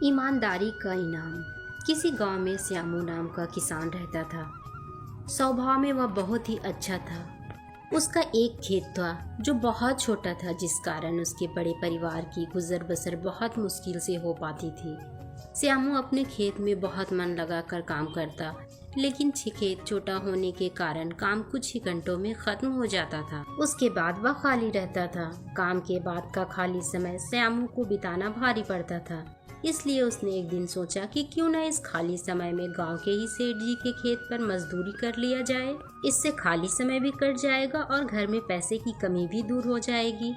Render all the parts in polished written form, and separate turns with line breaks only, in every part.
ईमानदारी का इनाम। किसी गांव में श्यामू नाम का किसान रहता था। स्वभाव में वह बहुत ही अच्छा था। उसका एक खेत था जो बहुत छोटा था, जिस कारण उसके बड़े परिवार की गुजर बसर बहुत मुश्किल से हो पाती थी। श्यामू अपने खेत में बहुत मन लगाकर काम करता, लेकिन खेत छोटा होने के कारण काम कुछ ही घंटों में खत्म हो जाता था। उसके बाद वह खाली रहता था। काम के बाद का खाली समय श्यामू को बिताना भारी पड़ता था। इसलिए उसने एक दिन सोचा कि क्यों न इस खाली समय में गांव के ही सेठ जी के खेत पर मजदूरी कर लिया जाए। इससे खाली समय भी कट जाएगा और घर में पैसे की कमी भी दूर हो जाएगी।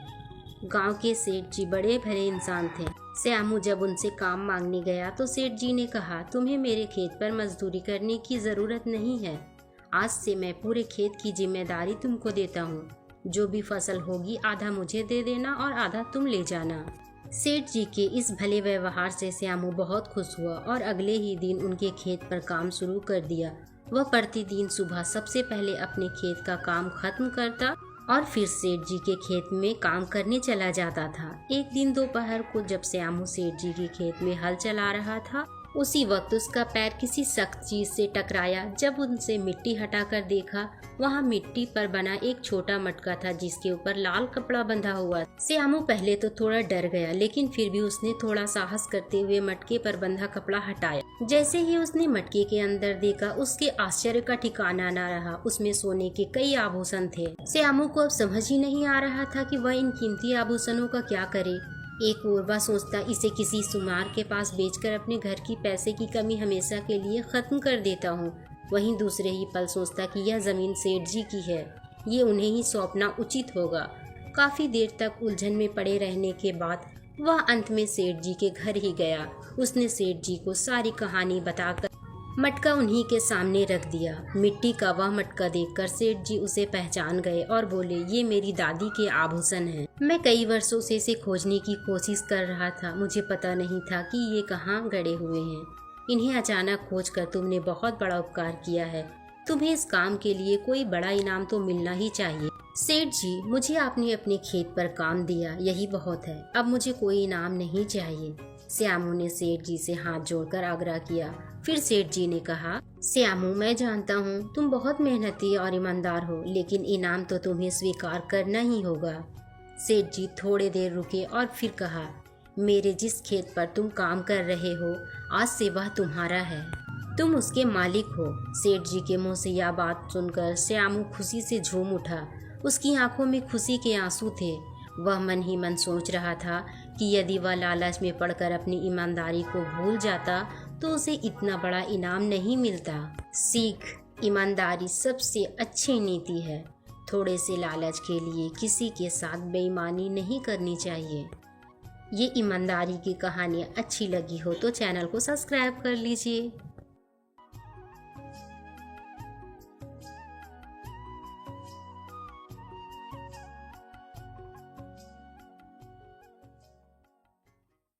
गांव के सेठ जी बड़े भले इंसान थे। श्यामू जब उनसे काम मांगने गया तो सेठ जी ने कहा, तुम्हें मेरे खेत पर मजदूरी करने की जरूरत नहीं है। आज से मैं पूरे खेत की जिम्मेदारी तुमको देता हूँ। जो भी फसल होगी आधा मुझे दे देना और आधा तुम ले जाना। सेठ जी के इस भले व्यवहार से श्यामू बहुत खुश हुआ और अगले ही दिन उनके खेत पर काम शुरू कर दिया। वह प्रतिदिन सुबह सबसे पहले अपने खेत का काम खत्म करता और फिर सेठ जी के खेत में काम करने चला जाता था। एक दिन दोपहर को जब श्यामू सेठ जी के खेत में हल चला रहा था, उसी वक्त उसका पैर किसी सख्त चीज से टकराया। जब उनसे मिट्टी हटाकर देखा, वहाँ मिट्टी पर बना एक छोटा मटका था जिसके ऊपर लाल कपड़ा बंधा हुआ। श्यामू पहले तो थोड़ा डर गया, लेकिन फिर भी उसने थोड़ा साहस करते हुए मटके पर बंधा कपड़ा हटाया। जैसे ही उसने मटके के अंदर देखा, उसके आश्चर्य का ठिकाना न रहा। उसमें सोने के कई आभूषण थे। श्यामू को अब समझ ही नहीं आ रहा था कि वह इन कीमती आभूषणों का क्या करे। एक ओर वह सोचता, इसे किसी सुनार के पास बेचकर अपने घर की पैसे की कमी हमेशा के लिए खत्म कर देता हूँ। वहीं दूसरे ही पल सोचता कि यह जमीन सेठ जी की है, ये उन्हें ही सौंपना उचित होगा। काफी देर तक उलझन में पड़े रहने के बाद वह अंत में सेठ जी के घर ही गया। उसने सेठ जी को सारी कहानी बताकर मटका उन्हीं के सामने रख दिया। मिट्टी का वह मटका देखकर सेठ जी उसे पहचान गए और बोले, ये मेरी दादी के आभूषण हैं। मैं कई वर्षों से इसे खोजने की कोशिश कर रहा था। मुझे पता नहीं था कि ये कहाँ गड़े हुए हैं। इन्हें अचानक खोजकर तुमने बहुत बड़ा उपकार किया है। तुम्हें इस काम के लिए कोई बड़ा इनाम तो मिलना ही चाहिए। सेठ जी, मुझे आपने अपने खेत पर काम दिया, यही बहुत है। अब मुझे कोई इनाम नहीं चाहिए। श्यामू ने सेठ जी से हाथ जोड़कर आग्रह किया। फिर सेठ जी ने कहा, श्यामू, मैं जानता हूँ तुम बहुत मेहनती और ईमानदार हो, लेकिन इनाम तो तुम्हें स्वीकार करना ही होगा। सेठ जी थोड़ी देर रुके और फिर कहा, मेरे जिस खेत पर तुम काम कर रहे हो, आज से वह तुम्हारा है। तुम उसके मालिक हो। सेठ जी के मुंह से यह बात सुनकर श्यामू खुशी से झूम उठा। उसकी आंखों में खुशी के आंसू थे। वह मन ही मन सोच रहा था कि यदि वह लालच में पड़कर अपनी ईमानदारी को भूल जाता तो उसे इतना बड़ा इनाम नहीं मिलता। सीख, ईमानदारी सबसे अच्छी नीति है। थोड़े से लालच के लिए किसी के साथ बेईमानी नहीं करनी चाहिए। ये ईमानदारी की कहानी अच्छी लगी हो तो चैनल को सब्सक्राइब कर लीजिए।